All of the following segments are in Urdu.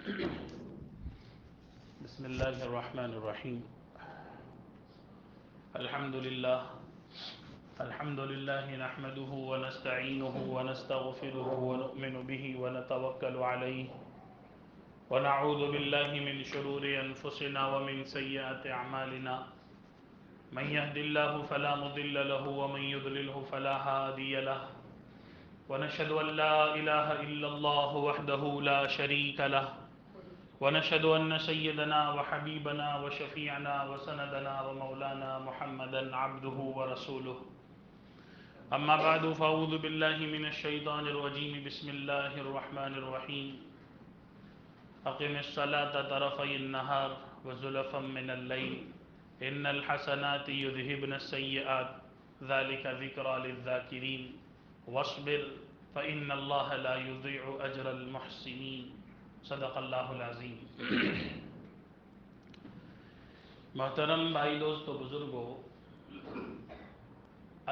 بسم الله الرحمن الرحيم. الحمد لله نحمده ونستعينه ونستغفره ونؤمن به ونتوكل عليه ونعوذ بالله من شرور أنفسنا ومن سيئات أعمالنا. من يهد الله فلا مضل له ومن يضلله فلا هادي له. ونشهد أن لا إله إلا الله وحده لا شريك له. ونشهد أن سيدنا وحبيبنا وشفيعنا وسندنا ومولانا محمدا عبده ورسوله. أما بعد فأعوذ بالله من الشيطان الرجيم. بسم الله الرحمن الرحيم. أقم الصلاة طرفي النهار وزلفا من الليل إن الحسنات يذهبن السيئات ذلك ذكرى للذاكرين واصبر فإن الله لا يضيع أجر المحسنين. صدق اللہ العظیم. محترم بھائی دوست و بزرگوں،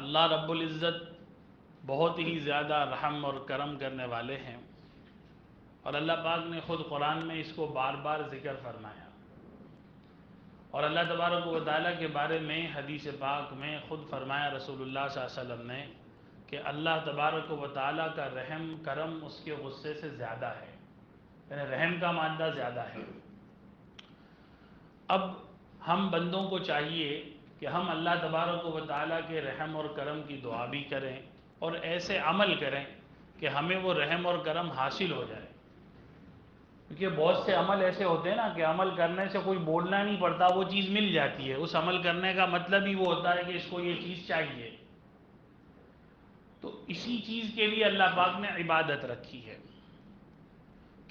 اللہ رب العزت بہت ہی زیادہ رحم اور کرم کرنے والے ہیں، اور اللہ پاک نے خود قرآن میں اس کو بار بار ذکر فرمایا، اور اللہ تبارک و تعالیٰ کے بارے میں حدیث پاک میں خود فرمایا رسول اللہ صلی اللہ علیہ وسلم نے کہ اللہ تبارک و تعالیٰ کا رحم کرم اس کے غصے سے زیادہ ہے، یعنی رحم کا مادہ زیادہ ہے. اب ہم بندوں کو چاہیے کہ ہم اللہ تبارک و تعالیٰ کے رحم اور کرم کی دعا بھی کریں اور ایسے عمل کریں کہ ہمیں وہ رحم اور کرم حاصل ہو جائے. کیونکہ بہت سے عمل ایسے ہوتے ہیں نا کہ عمل کرنے سے کوئی بولنا نہیں پڑتا، وہ چیز مل جاتی ہے. اس عمل کرنے کا مطلب ہی وہ ہوتا ہے کہ اس کو یہ چیز چاہیے. تو اسی چیز کے لیے اللہ پاک نے عبادت رکھی ہے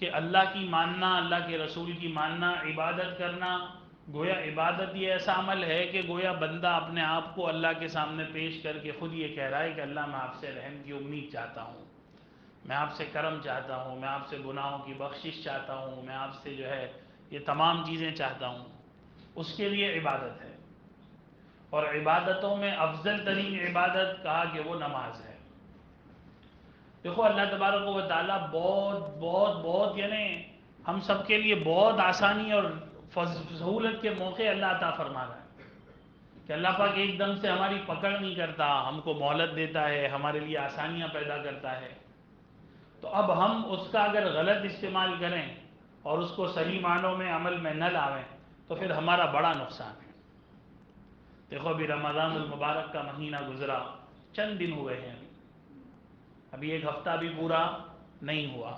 کہ اللہ کی ماننا، اللہ کے رسول کی ماننا، عبادت کرنا. گویا عبادت یہ ایسا عمل ہے کہ گویا بندہ اپنے آپ کو اللہ کے سامنے پیش کر کے خود یہ کہہ رہا ہے کہ اللہ میں آپ سے رحم کی امید چاہتا ہوں، میں آپ سے کرم چاہتا ہوں، میں آپ سے گناہوں کی بخشش چاہتا ہوں، میں آپ سے جو ہے یہ تمام چیزیں چاہتا ہوں. اس کے لیے عبادت ہے، اور عبادتوں میں افضل ترین عبادت کہا کہ وہ نماز ہے. دیکھو اللہ تبارک و تعالیٰ بہت بہت بہت یعنی ہم سب کے لیے بہت آسانی اور سہولت کے موقع اللہ عطا فرما رہا ہے کہ اللہ پاک ایک دم سے ہماری پکڑ نہیں کرتا، ہم کو مہلت دیتا ہے، ہمارے لیے آسانیاں پیدا کرتا ہے. تو اب ہم اس کا اگر غلط استعمال کریں اور اس کو صحیح معنوں میں عمل میں نہ لاویں تو پھر ہمارا بڑا نقصان ہے. دیکھو ابھی رمضان المبارک کا مہینہ گزرا، چند دن ہوئے ہیں، ابھی ایک ہفتہ بھی پورا نہیں ہوا،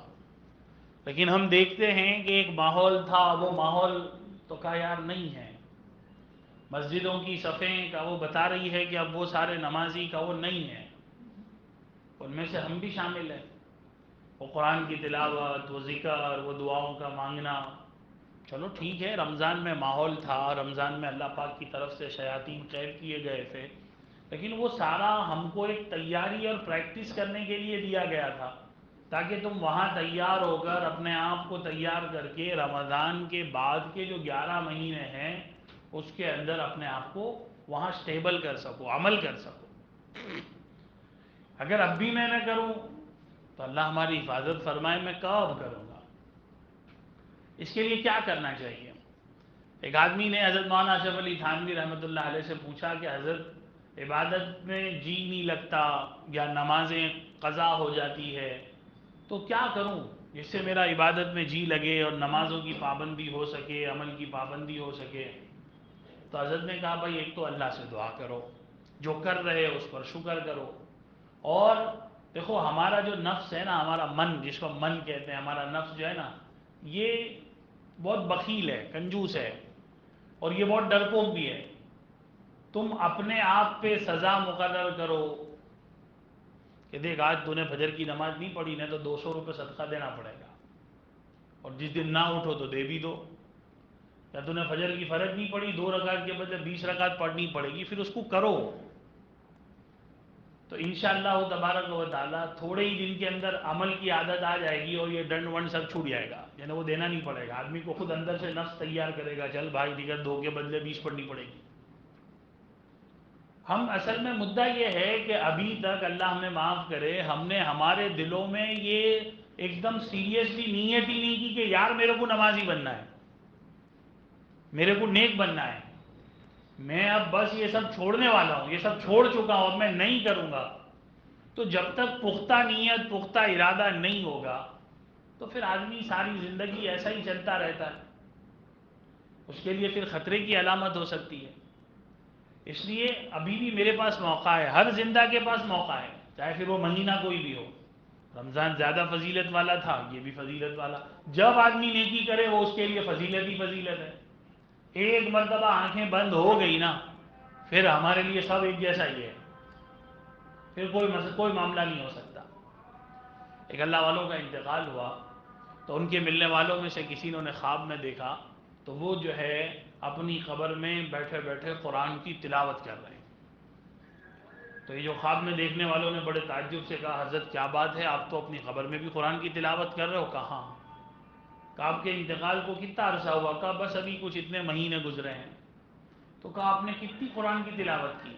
لیکن ہم دیکھتے ہیں کہ ایک ماحول تھا، وہ ماحول تو کا یار نہیں ہے. مسجدوں کی صفیں کا وہ بتا رہی ہے کہ اب وہ سارے نمازی کا وہ نہیں ہے. ان میں سے ہم بھی شامل ہیں. وہ قرآن کی تلاوت، وہ ذکر، وہ دعاؤں کا مانگنا، چلو ٹھیک ہے، رمضان میں ماحول تھا، رمضان میں اللہ پاک کی طرف سے شیاطین قید کیے گئے تھے، لیکن وہ سارا ہم کو ایک تیاری اور پریکٹس کرنے کے لیے دیا گیا تھا تاکہ تم وہاں تیار ہو کر اپنے آپ کو تیار کر کے رمضان کے بعد کے جو 11 مہینے ہیں اس کے اندر اپنے آپ کو وہاں سٹیبل کر سکو، عمل کر سکو. اگر اب بھی میں نہ کروں تو اللہ ہماری حفاظت فرمائے میں کب کروں گا. اس کے لیے کیا کرنا چاہیے؟ ایک آدمی نے حضرت مولانا اشرف علی تھانوی رحمۃ اللہ علیہ سے پوچھا کہ حضرت عبادت میں جی نہیں لگتا یا نمازیں قضا ہو جاتی ہے تو کیا کروں جس سے میرا عبادت میں جی لگے اور نمازوں کی پابندی ہو سکے، عمل کی پابندی ہو سکے؟ تو حضرت نے کہا بھائی ایک تو اللہ سے دعا کرو، جو کر رہے اس پر شکر کرو. اور دیکھو ہمارا جو نفس ہے نا، ہمارا من جس کو من کہتے ہیں، ہمارا نفس جو ہے نا یہ بہت بخیل ہے، کنجوس ہے، اور یہ بہت ڈرپوک بھی ہے. تم اپنے آپ پہ سزا مقرر کرو کہ دیکھ آج تو نے فجر کی نماز نہیں پڑھی نا تو 200 روپے صدقہ دینا پڑے گا، اور جس دن نہ اٹھو تو دے بھی دو. یا تو نے فجر کی فرض نہیں پڑھی، 2 رکعت کے بدلے 20 رکعت پڑھنی پڑے گی، پھر اس کو کرو. تو انشاءاللہ تبارک و تعالیٰ تھوڑے ہی دن کے اندر عمل کی عادت آ جائے گی اور یہ ڈنڈ ونڈ سب چھوٹ جائے گا، یعنی وہ دینا نہیں پڑے گا. آدمی کو خود اندر سے نفس تیار کرے گا، چل بھائی ٹھیک ہے 2 کے بدلے 20 پڑھنی پڑے گی. ہم اصل میں مدعا یہ ہے کہ ابھی تک اللہ ہمیں معاف کرے، ہم نے ہمارے دلوں میں یہ ایک دم سیریسلی نیت ہی نہیں کی کہ یار میرے کو نمازی بننا ہے، میرے کو نیک بننا ہے، میں اب بس یہ سب چھوڑنے والا ہوں، یہ سب چھوڑ چکا ہوں، اب میں نہیں کروں گا، تو جب تک پختہ نیت پختہ ارادہ نہیں ہوگا تو پھر آدمی ساری زندگی ایسا ہی چلتا رہتا ہے، اس کے لیے پھر خطرے کی علامت ہو سکتی ہے۔ اس لیے ابھی بھی میرے پاس موقع ہے، ہر زندہ کے پاس موقع ہے، چاہے پھر وہ مہینہ کوئی بھی ہو۔ رمضان زیادہ فضیلت والا تھا، یہ بھی فضیلت والا، جب آدمی نیکی کرے وہ اس کے لیے فضیلت ہی فضیلت ہے۔ ایک مرتبہ آنکھیں بند ہو گئی نا، پھر ہمارے لیے سب ایک جیسا ہی ہے، پھر کوئی معاملہ نہیں ہو سکتا۔ ایک اللہ والوں کا انتقال ہوا تو ان کے ملنے والوں میں سے کسی نے خواب میں دیکھا تو وہ جو ہے اپنی قبر میں بیٹھے بیٹھے قرآن کی تلاوت کر رہے ہیں۔ تو یہ جو خواب میں دیکھنے والوں نے بڑے تعجب سے کہا حضرت کیا بات ہے، آپ تو اپنی قبر میں بھی قرآن کی تلاوت کر رہے ہو؟ کہا آپ کے انتقال کو کتنا عرصہ ہوا؟ کہا بس ابھی کچھ اتنے مہینے گزرے ہیں۔ تو کہا آپ نے کتنی قرآن کی تلاوت کی؟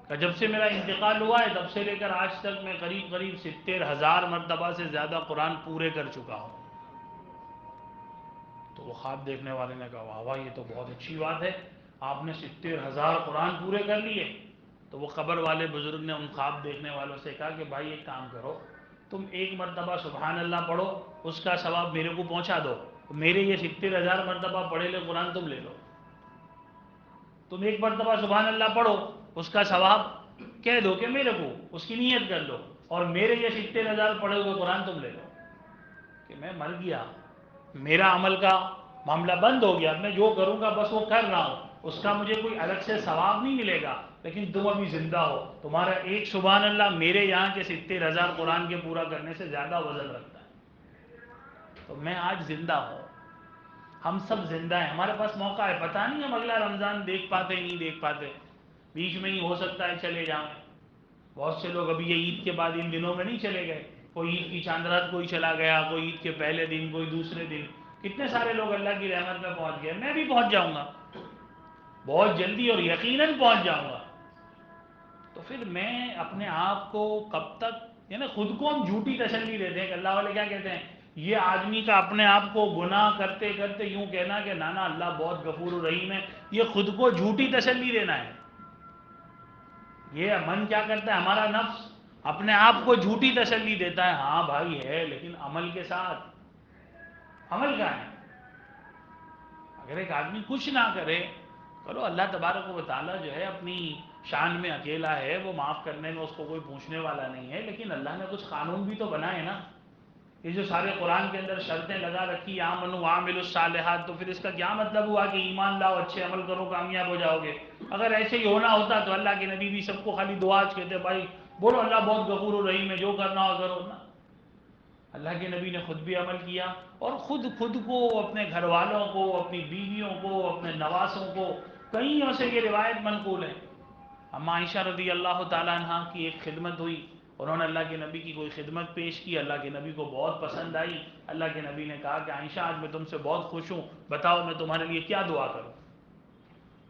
کہ جب سے میرا انتقال ہوا ہے تب سے لے کر آج تک میں قریب 70,000 مرتبہ سے زیادہ قرآن پورے کر چکا ہوں۔ تو وہ خواب دیکھنے والے نے کہا واہ واہ یہ تو بہت اچھی بات ہے، آپ نے 70,000 قرآن پورے کر لیے۔ تو وہ قبر والے بزرگ نے ان خواب دیکھنے والوں سے کہا کہ بھائی ایک کام کرو، تم ایک مرتبہ سبحان اللہ پڑھو، اس کا ثواب میرے کو پہنچا دو، میرے یہ 70,000 مرتبہ پڑھے لے قرآن تم لے لو۔ تم ایک مرتبہ سبحان اللہ پڑھو، اس کا ثواب کہہ دو کہ میرے کو، اس کی نیت کر دو، اور میرے یہ 70,000 پڑھے ہوئے قرآن تم لے لو۔ کہ میں مر گیا، میرا عمل کا معاملہ بند ہو گیا، میں جو کروں گا بس وہ کر رہا ہوں، اس کا مجھے کوئی الگ سے ثواب نہیں ملے گا، لیکن تم ابھی زندہ ہو، تمہارا ایک سبحان اللہ میرے یہاں کے 70,000 قرآن کے پورا کرنے سے زیادہ وزن رکھتا ہے۔ تو میں آج زندہ ہوں، ہم سب زندہ ہیں، ہمارے پاس موقع ہے، پتہ نہیں ہم اگلا رمضان دیکھ پاتے نہیں دیکھ پاتے، بیچ میں ہی ہو سکتا ہے چلے جائیں۔ بہت سے لوگ ابھی یہ عید کے بعد ان دنوں میں نہیں چلے گئے، کوئی عید کی چاند رات کوئی چلا گیا، کوئی عید کے پہلے دن، کوئی دوسرے دن، کتنے سارے لوگ اللہ کی رحمت میں پہنچ گئے، میں بھی پہنچ جاؤں گا بہت جلدی اور یقیناً پہنچ جاؤں گا۔ تو پھر میں اپنے آپ کو کب تک، یعنی خود کو ہم جھوٹی تسلی دیتے ہیں کہ اللہ والے کیا کہتے ہیں، یہ آدمی کا اپنے آپ کو گناہ کرتے کرتے یوں کہنا کہ نانا اللہ بہت غفور و رحیم ہے، یہ خود کو جھوٹی تسلی دینا ہے۔ یہ من کیا کرتا ہے، ہمارا نفس اپنے آپ کو جھوٹی تسلی دیتا ہے، ہاں بھائی ہے، لیکن عمل کے ساتھ، عمل کیا ہے؟ اگر ایک آدمی کچھ نہ کرے، کرو اللہ تبارک و تعالیٰ جو ہے اپنی شان میں اکیلا ہے، وہ معاف کرنے میں اس کو کوئی پوچھنے والا نہیں ہے، لیکن اللہ نے کچھ قانون بھی تو بنائے نا۔ یہ جو سارے قرآن کے اندر شرطیں لگا رکھی آمنوا وعملوا الصالحات، تو پھر اس کا کیا مطلب ہوا کہ ایمان لاؤ، اچھے عمل کرو، کامیاب ہو جاؤ گے؟ اگر ایسے ہی ہونا ہوتا تو اللہ کے نبی بھی سب کو خالی دعا کہتے بھائی بولو اللہ بہت غفور و رحیم ہے، جو کرنا ہو کرو نا۔ اللہ کے نبی نے خود بھی عمل کیا، اور خود کو، اپنے گھر والوں کو، اپنی بیویوں کو، اپنے نواسوں کو، کئیوں سے یہ روایت منقول ہے۔ اما عائشہ رضی اللہ تعالیٰ عنہ کی ایک خدمت ہوئی، انہوں نے اللہ کے نبی کی کوئی خدمت پیش کی، اللہ کے نبی کو بہت پسند آئی، اللہ کے نبی نے کہا کہ عائشہ آج میں تم سے بہت خوش ہوں، بتاؤ میں تمہارے لیے کیا دعا کروں؟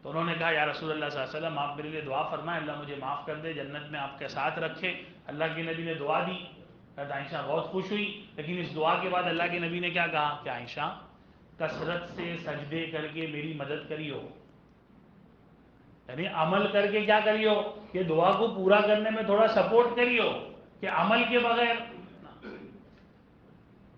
تو انہوں نے کہا یا رسول اللہ صلی اللہ علیہ وسلم آپ میرے لیے دعا فرمائیں، اللہ مجھے معاف کر دے، جنت میں آپ کے ساتھ رکھے۔ اللہ کے نبی نے دعا دی، عائشہ بہت خوش ہوئی، لیکن اس دعا کے بعد اللہ کے نبی نے کیا کہا کہ عائشہ کثرت سے سجدے کر کے میری مدد کریو، یعنی عمل کر کے کیا کریو کہ دعا کو پورا کرنے میں تھوڑا سپورٹ کریو، کہ عمل کے بغیر۔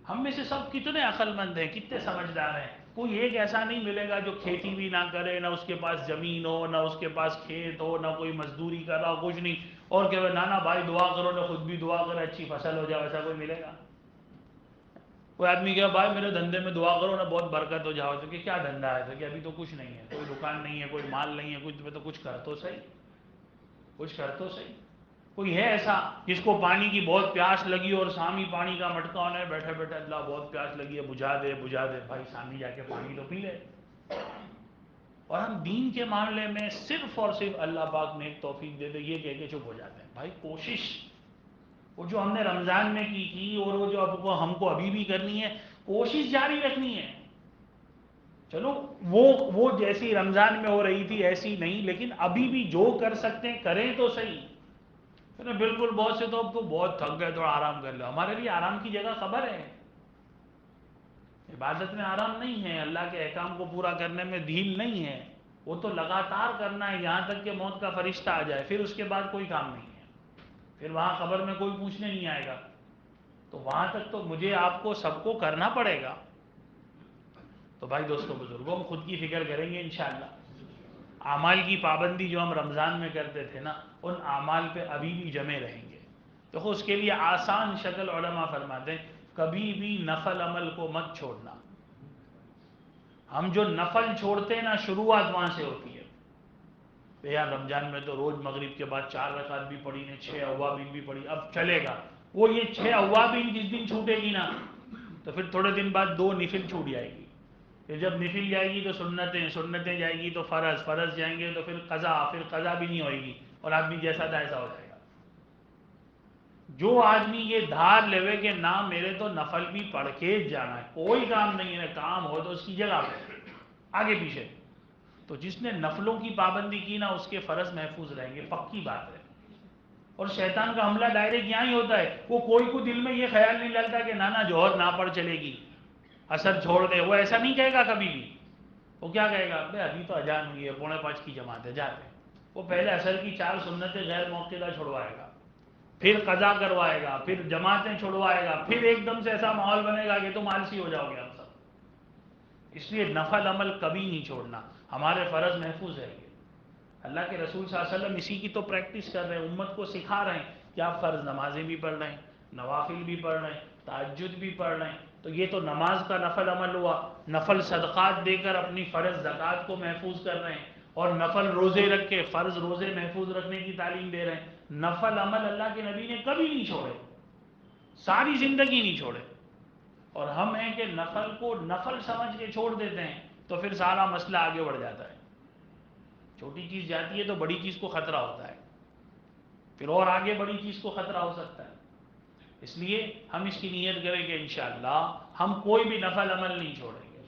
ہم میں سے سب کتنے عقل مند ہیں، کتنے سمجھدار ہیں، کوئی ایک ایسا نہیں ملے گا جو کھیتی بھی نہ کرے، نہ اس کے پاس زمین ہو، نہ اس کے پاس کھیت ہو، نہ کوئی مزدوری کر رہا ہو، کچھ نہیں، اور کہ نانا بھائی دعا کرو، نہ خود بھی دعا کرے اچھی فصل ہو جائے، ایسا کوئی ملے گا؟ کوئی آدمی کہا بھائی میرے دھندے میں دعا کرو نا بہت برکت ہو جاؤ، تو کہ کیا دھندا ہے؟ تو کہ ابھی تو کچھ نہیں ہے، کوئی دکان نہیں ہے، کوئی مال نہیں ہے، کچھ تو کچھ کر تو صحیح، کچھ کر تو صحیح۔ کوئی ہے ایسا جس کو پانی کی بہت پیاس لگی اور سامنے پانی کا مٹکا ہونا ہے، بیٹھے بیٹھے اللہ بہت پیاس لگی ہے بجھا دے بجھا دے، بھائی سامنے جا کے پانی تو پی لے۔ اور ہم دین کے معاملے میں صرف اور صرف اللہ پاک نے ایک توفیق دے دے یہ کہہ کے چپ ہو جاتے ہیں۔ بھائی کوشش وہ جو ہم نے رمضان میں کی تھی اور وہ جو ہم کو ابھی بھی کرنی ہے، کوشش جاری رکھنی ہے۔ چلو وہ جیسی رمضان میں ہو رہی تھی ایسی نہیں، لیکن ابھی بھی جو کر سکتے ہیں کریں تو صحیح۔ بالکل بہت سے تو اب تو بہت تھک گئے، تھوڑا آرام کر لو. ہمارے لیے آرام کی جگہ خبر ہے، عبادت میں آرام نہیں ہے، اللہ کے احکام کو پورا کرنے میں ڈھیل نہیں ہے. وہ تو لگاتار کرنا ہے یہاں تک کہ موت کا فرشتہ آ جائے، پھر اس کے بعد کوئی کام نہیں ہے، پھر وہاں قبر میں کوئی پوچھنے نہیں آئے گا. تو وہاں تک تو مجھے آپ کو سب کو کرنا پڑے گا. تو بھائی دوستو بزرگوں، ہم خود کی فکر کریں گے انشاءاللہ. اعمال کی پابندی جو ہم رمضان میں کرتے تھے نا، ان اعمال پہ ابھی بھی جمے رہیں گے. دیکھو اس کے لیے آسان شکل علماء فرماتے ہیں، کبھی بھی نفل عمل کو مت چھوڑنا. ہم جو نفل چھوڑتے ہیں نا، شروعات وہاں سے ہوتی ہے. یار رمضان میں تو روز مغرب کے بعد 4 رکعت بھی پڑھی نے، 6 اوابین بھی پڑھی، اب چلے گا. وہ یہ 6 اوابین جس دن چھوٹے گی نا، تو پھر تھوڑے دن بعد 2 نفل چھوٹ جائے گی. پھر جب نفل جائے گی تو سنتیں، سنتیں جائے گی تو فرض، فرض جائیں گے تو پھر قضا، پھر قضا بھی نہیں ہوئے گی، اور آدمی جیسا تھا ایسا ہو جائے گا. جو آدمی یہ دھار لے کہ نہ میرے تو نفل بھی پڑھ کے جانا ہے، کوئی کام نہیں ہے، کام ہو تو اس کی جگہ پہ آگے پیچھے، تو جس نے نفلوں کی پابندی کی نا، اس کے فرض محفوظ رہیں گے، پکی بات ہے. اور شیطان کا حملہ ڈائریکٹ یہاں ہی ہوتا ہے. وہ کوئی کو دل میں یہ خیال نہیں ڈالتا کہ نانا جوہر نہ پڑھ چلے گی، اثر چھوڑ دے. وہ ایسا نہیں کہے گا کبھی بھی. وہ کیا کہے گا؟ بھائی ابھی تو اذان ہوئی ہے، 4:45 کی جماعت ہے، جاتے ہیں. وہ پہلے عصر کی 4 سنتیں غیر موقعہ چھڑوائے گا، پھر قضا کروائے گا، پھر جماعتیں چھڑوائے گا، پھر ایک دم سے ایسا ماحول بنے گا کہ تم آلسی ہو جاؤ گے ہم سب. اس لیے نفل عمل کبھی نہیں چھوڑنا، ہمارے فرض محفوظ رہیں گے. اللہ کے رسول صلی اللہ علیہ وسلم اسی کی تو پریکٹس کر رہے ہیں، امت کو سکھا رہے ہیں کہ آپ فرض نمازیں بھی پڑھ رہے ہیں، نوافل بھی پڑھ رہے ہیں، تہجد بھی پڑھ رہے ہیں. تو یہ تو نماز کا نفل عمل ہوا. نفل صدقات دے کر اپنی فرض زکوٰۃ کو محفوظ کر رہے ہیں، اور نفل روزے رکھ کے فرض روزے محفوظ رکھنے کی تعلیم دے رہے ہیں. نفل عمل اللہ کے نبی نے کبھی نہیں چھوڑے، ساری زندگی نہیں چھوڑے. اور ہم ہیں کہ نفل کو نفل سمجھ کے چھوڑ دیتے ہیں، تو پھر سارا مسئلہ آگے بڑھ جاتا ہے. چھوٹی چیز جاتی ہے تو بڑی چیز کو خطرہ ہوتا ہے، پھر اور آگے بڑی چیز کو خطرہ ہو سکتا ہے. اس لیے ہم اس کی نیت کریں کہ انشاءاللہ ہم کوئی بھی نفل عمل نہیں چھوڑیں گے.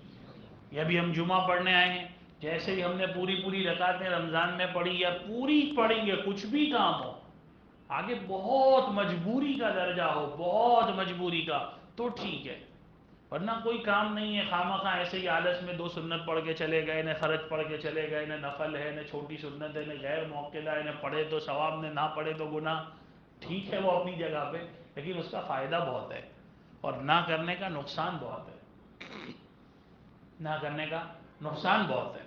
یہ بھی ہم جمعہ پڑھنے آئے ہیں، جیسے ہی ہم نے پوری رکعتیں رمضان میں پڑھی یا پوری پڑھیں گے، کچھ بھی کام ہو، آگے بہت مجبوری کا درجہ ہو، بہت مجبوری کا، تو ٹھیک ہے. ورنہ کوئی کام نہیں ہے، خواہ ایسے ہی آلس میں 2 سنت پڑھ کے چلے گئے، نہ فرض پڑھ کے چلے گئے، نہ نفل ہے، نہ چھوٹی سنت ہے، نہ غیر موقعہ ہے، نہ پڑھے تو ثواب، نہ پڑھے تو گناہ. ٹھیک ہے وہ اپنی جگہ پہ، لیکن اس کا فائدہ بہت ہے، اور نہ کرنے کا نقصان بہت ہے. نہ کرنے کا نقصان بہت ہے،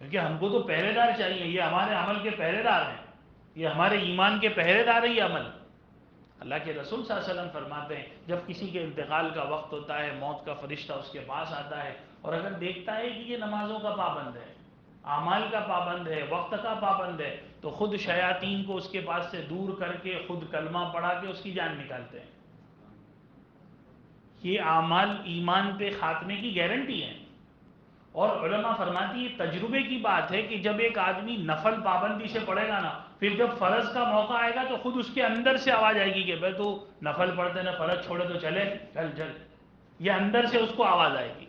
کیونکہ ہم کو تو پہرے دار چاہیے. یہ ہمارے عمل کے پہرے دار ہیں، یہ ہمارے ایمان کے پہرے دار ہیں یہ عمل. اللہ کے رسول صلی اللہ علیہ وسلم فرماتے ہیں، جب کسی کے انتقال کا وقت ہوتا ہے، موت کا فرشتہ اس کے پاس آتا ہے، اور اگر دیکھتا ہے کہ یہ نمازوں کا پابند ہے، اعمال کا پابند ہے، وقت کا پابند ہے، تو خود شیاطین کو اس کے پاس سے دور کر کے خود کلمہ پڑھا کے اس کی جان نکالتے ہیں. یہ اعمال ایمان پہ خاتمے کی گارنٹی ہے. اور علماء فرماتی ہے، تجربے کی بات ہے کہ جب ایک آدمی نفل پابندی سے پڑھے گا نا، پھر جب فرض کا موقع آئے گا تو خود اس کے اندر سے آواز آئے گی کہ بھائی تو نفل پڑھتے نا، فرض چھوڑے تو چلے، چل چل. یہ اندر سے اس کو آواز آئے گی.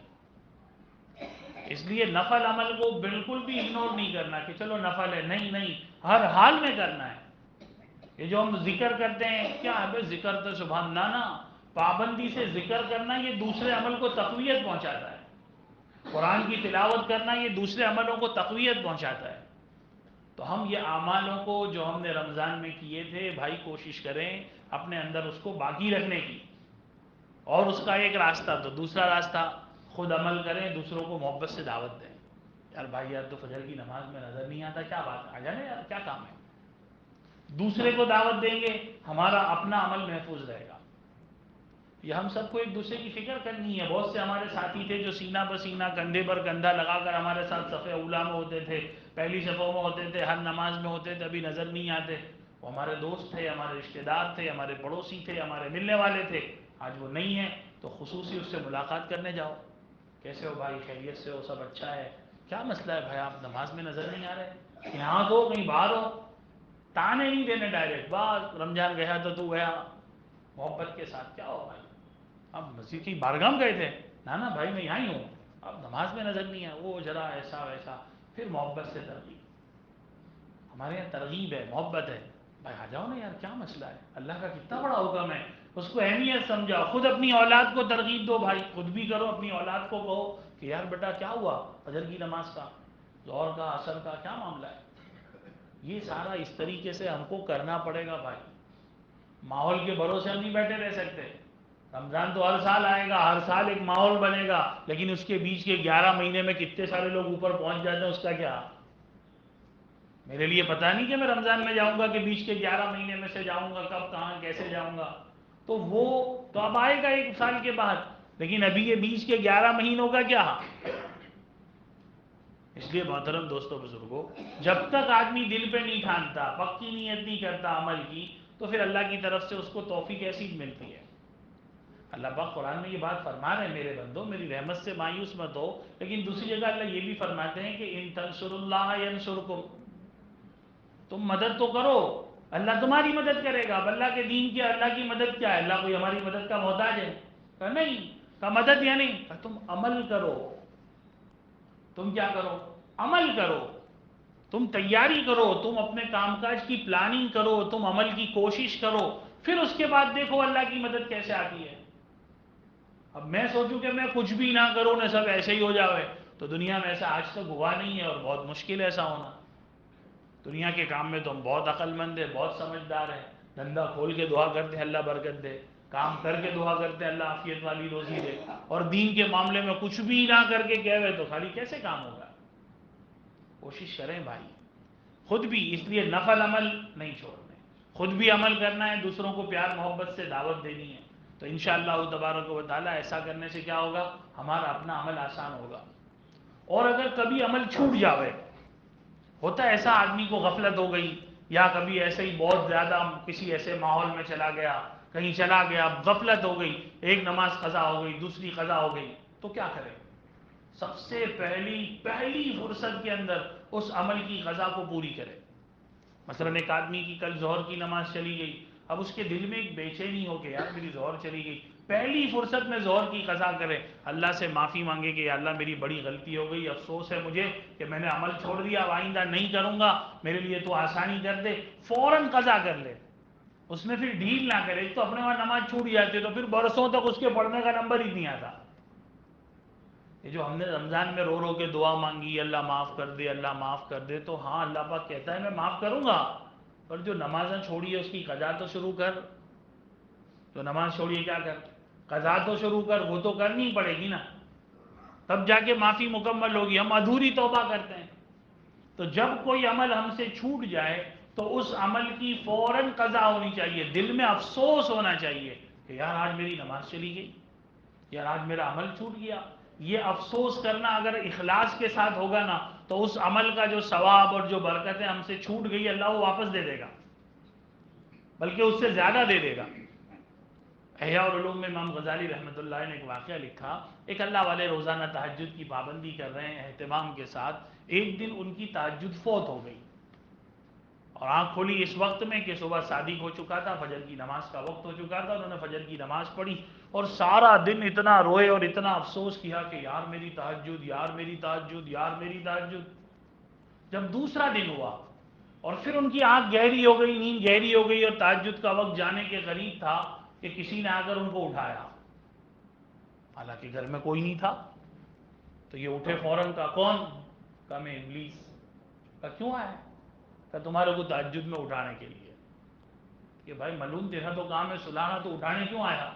اس لیے نفل عمل کو بالکل بھی اگنور نہیں کرنا کہ چلو نفل ہے، نہیں نہیں، ہر حال میں کرنا ہے. یہ جو ہم ذکر کرتے ہیں، کیا ہے بھائی ذکر تو سبحان اللہ، پابندی سے ذکر کرنا یہ دوسرے عمل کو تقویت پہنچاتا ہے. قرآن کی تلاوت کرنا یہ دوسرے عملوں کو تقویت پہنچاتا ہے. تو ہم یہ اعمالوں کو جو ہم نے رمضان میں کیے تھے بھائی، کوشش کریں اپنے اندر اس کو باقی رکھنے کی. اور اس کا ایک راستہ، تو دوسرا راستہ خود عمل کریں، دوسروں کو محبت سے دعوت دیں. یار بھائی یار تو فجر کی نماز میں نظر نہیں آتا، کیا بات، آ جانا یار، کیا کام ہے. دوسرے کو دعوت دیں گے، ہمارا اپنا عمل محفوظ رہے گا. یہ ہم سب کو ایک دوسرے کی فکر کرنی ہے. بہت سے ہمارے ساتھی تھے جو سینہ بسینہ، کندھے پر کندھا لگا کر ہمارے ساتھ صف اولیٰ میں ہوتے تھے، پہلی صفوں میں ہوتے تھے، ہر نماز میں ہوتے تھے، ابھی نظر نہیں آتے. وہ ہمارے دوست تھے، ہمارے رشتہ دار تھے، ہمارے پڑوسی تھے، ہمارے ملنے والے تھے. آج وہ نہیں ہیں، تو خصوصی اس سے ملاقات کرنے جاؤ. کیسے ہو بھائی، خیریت سے ہو، سب اچھا ہے، کیا مسئلہ ہے بھائی، آپ نماز میں نظر نہیں آ رہے، یہاں تو کہیں باہر ہو. تانے نہیں دینے ڈائریکٹ، بس رمضان گیا تو گیا، محبت کے ساتھ. کیا ہو بھائی، اب مسجد کی بارگاہ میں گئے تھے، نا بھائی میں یہاں ہی ہوں، اب نماز میں نظر نہیں ہے، وہ ذرا ایسا ویسا. پھر محبت سے ترغیب. ہمارے یہاں ترغیب ہے، محبت ہے. بھائی آ جاؤ نا یار، کیا مسئلہ ہے؟ اللہ کا کتنا بڑا حکم ہے، اس کو اہمیت سمجھاؤ، خود اپنی اولاد کو ترغیب دو بھائی، خود بھی کرو، اپنی اولاد کو کہو کہ یار بیٹا کیا ہوا فجر کی نماز کا، ظہر کا، عصر کا کیا معاملہ ہے؟ یہ سارا اس طریقے سے ہم کو کرنا پڑے گا بھائی، ماحول کے بھروسے ہم نہیں بیٹھے رہ سکتے۔ رمضان تو ہر سال آئے گا، ہر سال ایک ماحول بنے گا، لیکن اس کے بیچ کے 11 مہینے میں کتنے سارے لوگ اوپر پہنچ جاتے ہیں، اس کا کیا؟ میرے لیے پتہ نہیں کہ میں رمضان میں جاؤں گا کہ بیچ کے 11 مہینے میں سے جاؤں گا، کب کہاں کیسے جاؤں گا، تو وہ تو اب آئے گا ایک سال کے بعد، لیکن ابھی یہ بیچ کے 11 مہینوں کا کیا؟ اس لیے محترم دوستوں بزرگوں، جب تک آدمی دل پہ نہیں ٹھانتا، پکی نیت نہیں کرتا عمل کی، تو پھر اللہ کی طرف سے اس کو توفیق ایسی ملتی ہے۔ اللہ پاک قرآن میں یہ بات فرما رہے ہیں، میرے بندو میری رحمت سے مایوس مت ہو، لیکن دوسری جگہ اللہ یہ بھی فرماتے ہیں کہ ان تنصروا اللہ ینصرکم، تم مدد تو کرو، اللہ تمہاری مدد کرے گا۔ اب اللہ کے دین کی اللہ کی مدد کیا ہے؟ اللہ کوئی ہماری مدد کا محتاج ہے؟ کہا نہیں، کہا مدد یا نہیں، کہا تم عمل کرو، تم کیا کرو؟ عمل کرو، تم تیاری کرو، تم اپنے کام کاج کی پلاننگ کرو، تم عمل کی کوشش کرو، پھر اس کے بعد دیکھو اللہ کی مدد کیسے آتی ہے۔ اب میں سوچوں کہ میں کچھ بھی نہ کروں نہ سب ایسے ہی ہو جاوے، تو دنیا میں ایسا آج تک ہوا نہیں ہے، اور بہت مشکل ہے ایسا ہونا۔ دنیا کے کام میں تو ہم بہت عقل مند ہیں، بہت سمجھدار ہیں، دھندا کھول کے دعا کرتے ہیں اللہ برکت دے، کام کر کے دعا کرتے ہیں اللہ عافیت والی روزی دے، اور دین کے معاملے میں کچھ بھی نہ کر کے کہہ تو خالی کیسے کام ہوگا؟ کوشش کریں بھائی، خود بھی، اس لیے نفل عمل نہیں چھوڑنے، خود بھی عمل کرنا ہے، دوسروں کو پیار محبت سے دعوت دینی ہے، تو انشاءاللہ تبارک و تعالی ایسا کرنے سے کیا ہوگا؟ ہمارا اپنا عمل آسان ہوگا۔ اور اگر کبھی عمل چھوٹ جاوے، ہوتا ہے ایسا آدمی کو غفلت ہو گئی، یا کبھی ایسے ہی بہت زیادہ کسی ایسے ماحول میں چلا گیا، کہیں چلا گیا، غفلت ہو گئی، ایک نماز قضا ہو گئی، دوسری قضا ہو گئی، تو کیا کرے؟ سب سے پہلی فرصت کے اندر اس عمل کی قضا کو پوری کرے۔ مثلا ایک آدمی کی کل ظہر کی نماز چلی گئی، اب اس کے دل میں ایک بے چینی ہو کہ یار میری ظہر چلی گئی، پہلی فرصت میں ظہر کی قضا کرے، اللہ سے معافی مانگے کہ یا اللہ میری بڑی غلطی ہو گئی، افسوس ہے مجھے کہ میں نے عمل چھوڑ دیا، اب آئندہ نہیں کروں گا، میرے لیے تو آسانی کر دے، فوراً قضا کر لے، اس میں پھر ڈھیل نہ کرے۔ ایک تو اپنے وہاں نماز چھوٹ جاتی ہے تو پھر برسوں تک اس کے پڑھنے کا نمبر ہی نہیں آتا۔ یہ جو ہم نے رمضان میں رو رو کے دعا مانگی اللہ معاف کر دے، اللہ معاف کر دے، تو ہاں اللہ پاک کہتا ہے میں معاف کروں گا، پر جو نمازیں چھوڑی ہے اس کی قضا تو شروع کر، جو نماز چھوڑی ہے کیا کر؟ قضا تو شروع کر، وہ تو کرنی پڑے گی نا، تب جا کے معافی مکمل ہوگی۔ ہم ادھوری توبہ کرتے ہیں، تو جب کوئی عمل ہم سے چھوٹ جائے تو اس عمل کی فوراً قضا ہونی چاہیے، دل میں افسوس ہونا چاہیے کہ یار آج میری نماز چلی گئی، یار آج میرا عمل چھوٹ گیا۔ یہ افسوس کرنا اگر اخلاص کے ساتھ ہوگا نا، تو اس عمل کا جو ثواب اور جو برکتیں ہم سے چھوٹ گئی اللہ وہ واپس دے دے گا، بلکہ اس سے زیادہ دے دے گا۔ احیاء العلوم میں امام غزالی رحمۃ اللہ علیہ نے ایک واقعہ لکھا، ایک اللہ والے روزانہ تہجد کی پابندی کر رہے ہیں اہتمام کے ساتھ، ایک دن ان کی تہجد فوت ہو گئی، اور آنکھ کھولی اس وقت میں کہ صبح صادق ہو چکا تھا، فجر کی نماز کا وقت ہو چکا تھا، انہوں نے فجر کی نماز پڑھی، اور سارا دن اتنا روئے اور اتنا افسوس کیا کہ یار میری تہجد، یار میری تہجد، یار میری تہجد۔ جب دوسرا دن ہوا اور پھر ان کی آنکھ گہری ہو گئی، نیند گہری ہو گئی، اور تہجد کا وقت جانے کے قریب تھا کہ کسی نے آ کر ان کو اٹھایا، حالانکہ گھر میں کوئی نہیں تھا، تو یہ اٹھے فوراً، کہا کون؟ کہا میں ابلیس۔ کہا کیوں آیا؟ کہا تمہارے کو تہجد میں اٹھانے کے لیے۔ کہ بھائی ملعون تیرا تو کام ہے سلانا، تو اٹھانے کیوں آیا؟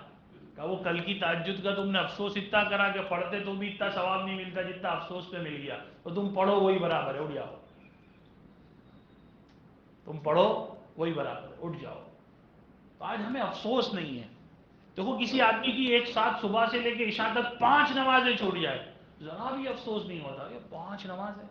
کہا وہ کل کی تہجد کا تم نے افسوس اتنا کرا کہ پڑھتے تو بھی اتنا ثواب نہیں ملتا جتنا افسوس پہ مل گیا، تو تم پڑھو وہی برابر ہے، اٹھ جاؤ، تم پڑھو وہی برابر ہے، اٹھ جاؤ۔ تو آج ہمیں افسوس نہیں ہے۔ دیکھو کسی آدمی کی ایک ساتھ صبح سے لے کے عشاء تک 5 نمازیں چھوٹ جائے، ذرا بھی افسوس نہیں ہوتا کہ 5 نمازیں،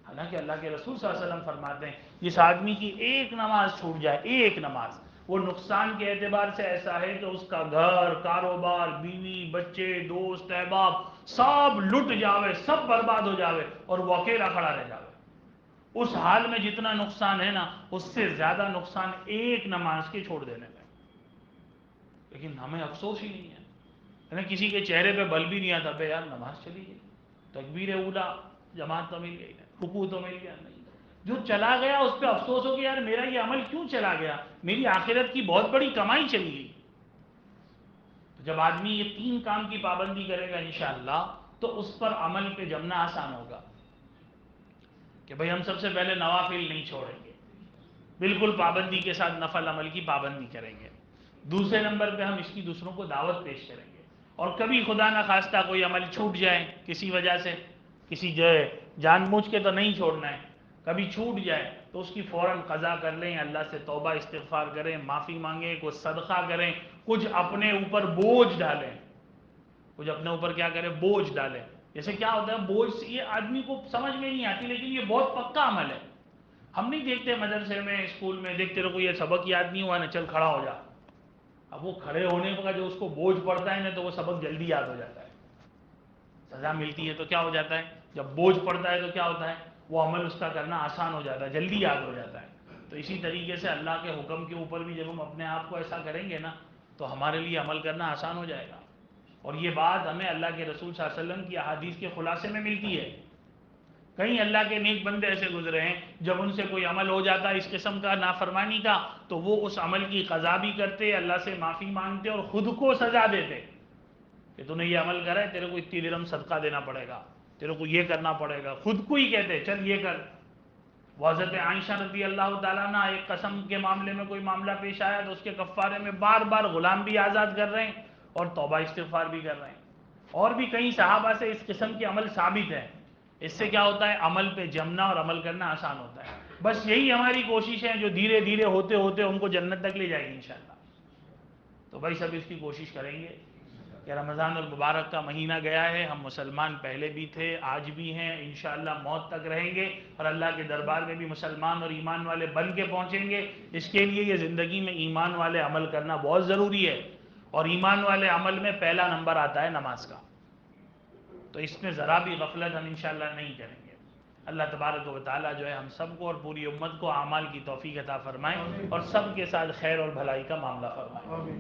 حالانکہ اللہ کے رسول صلی اللہ علیہ وسلم فرماتے ہیں جس آدمی کی ایک نماز چھوٹ جائے، ایک نماز، وہ نقصان کے اعتبار سے ایسا ہے کہ اس کا گھر، کاروبار، بیوی، بچے، دوست، احباب سب لٹ جاوے، سب برباد ہو جاوے، اور وہ اکیلا کھڑا رہ جاوے۔ اس حال میں جتنا نقصان ہے نا، اس سے زیادہ نقصان ایک نماز کے چھوڑ دینے میں، لیکن ہمیں افسوس ہی نہیں ہے۔ کسی کے چہرے پہ بل بھی نہیں آتا، بے یار نماز چلی گئی، تکبیر اولا جماعت تو مل گئی، رکوع تو مل گیا نہیں، جو چلا گیا اس پہ افسوس ہو کہ یار میرا یہ عمل کیوں چلا گیا، میری آخرت کی بہت بڑی کمائی چلی گئی۔ تو جب آدمی یہ 3 کام کی پابندی کرے گا انشاءاللہ تو اس پر عمل پہ جمنا آسان ہوگا کہ بھئی ہم سب سے پہلے نوافل نہیں چھوڑیں گے، بالکل پابندی کے ساتھ نفل عمل کی پابندی کریں گے۔ دوسرے نمبر پہ ہم اس کی دوسروں کو دعوت پیش کریں گے، اور کبھی خدا نہ خواستہ کوئی عمل چھوٹ جائے کسی وجہ سے، کسی جان بوجھ کے تو نہیں چھوڑنا ہے، کبھی چھوٹ جائے تو اس کی فوراً قضا کر لیں، اللہ سے توبہ استغفار کریں، معافی مانگیں، کچھ صدقہ کریں، کچھ اپنے اوپر بوجھ ڈالیں، کچھ اپنے اوپر کیا کریں، بوجھ ڈالیں۔ جیسے کیا ہوتا ہے بوجھ، یہ آدمی کو سمجھ میں نہیں آتی لیکن یہ بہت پکا عمل ہے۔ ہم نہیں دیکھتے مدرسے میں اسکول میں، دیکھتے رہو یہ سبق یاد نہیں ہوا نا چل کھڑا ہو جا، اب وہ کھڑے ہونے کا جو اس کو بوجھ پڑتا ہے نا تو وہ سبق جلدی یاد ہو جاتا ہے۔ سزا ملتی ہے تو کیا ہو جاتا ہے، جب بوجھ پڑتا ہے تو کیا ہوتا ہے، وہ عمل اس کا کرنا آسان ہو جاتا ہے، جلدی یاد ہو جاتا ہے۔ تو اسی طریقے سے اللہ کے حکم کے اوپر بھی جب ہم اپنے آپ کو ایسا کریں گے نا تو ہمارے لیے عمل کرنا آسان ہو جائے گا۔ اور یہ بات ہمیں اللہ کے رسول صلی اللہ علیہ وسلم کی احادیث کے خلاصے میں ملتی ہے۔ کئی اللہ کے نیک بندے ایسے گزرے ہیں جب ان سے کوئی عمل ہو جاتا اس قسم کا نافرمانی کا تو وہ اس عمل کی قضا بھی کرتے، اللہ سے معافی مانگتے اور خود کو سزا دیتے کہ تو نے یہ عمل کرا ہے، تیرے کو اتنی درہم صدقہ دینا پڑے گا، تیرے کو یہ کرنا پڑے گا، خود کو ہی کہتے چل یہ کر۔ حضرت عائشہ رضی اللہ تعالیٰ عنہ ایک قسم کے معاملے میں کوئی معاملہ پیش آیا تو اس کے کفارے میں بار بار غلام بھی آزاد کر رہے ہیں اور توبہ استغفار بھی کر رہے ہیں۔ اور بھی کئی صحابہ سے اس قسم کے عمل ثابت ہے۔ اس سے کیا ہوتا ہے، عمل پہ جمنا اور عمل کرنا آسان ہوتا ہے۔ بس یہی ہماری کوشش ہے جو دھیرے دھیرے ہوتے ہوتے ان کو جنت تک لے جائے گی انشاءاللہ۔ تو بھائی سب اس کی کوشش کریں گے کہ رمضان المبارک کا مہینہ گیا ہے، ہم مسلمان پہلے بھی تھے، آج بھی ہیں، انشاءاللہ موت تک رہیں گے، اور اللہ کے دربار میں بھی مسلمان اور ایمان والے بن کے پہنچیں گے۔ اس کے لیے یہ زندگی میں ایمان والے عمل کرنا بہت ضروری ہے، اور ایمان والے عمل میں پہلا نمبر آتا ہے نماز کا۔ تو اس میں ذرا بھی غفلت ہم انشاءاللہ نہیں کریں گے۔ اللہ تبارک و تعالیٰ جو ہے ہم سب کو اور پوری امت کو اعمال کی توفیق عطا فرمائے اور سب کے ساتھ خیر اور بھلائی کا معاملہ فرمائے۔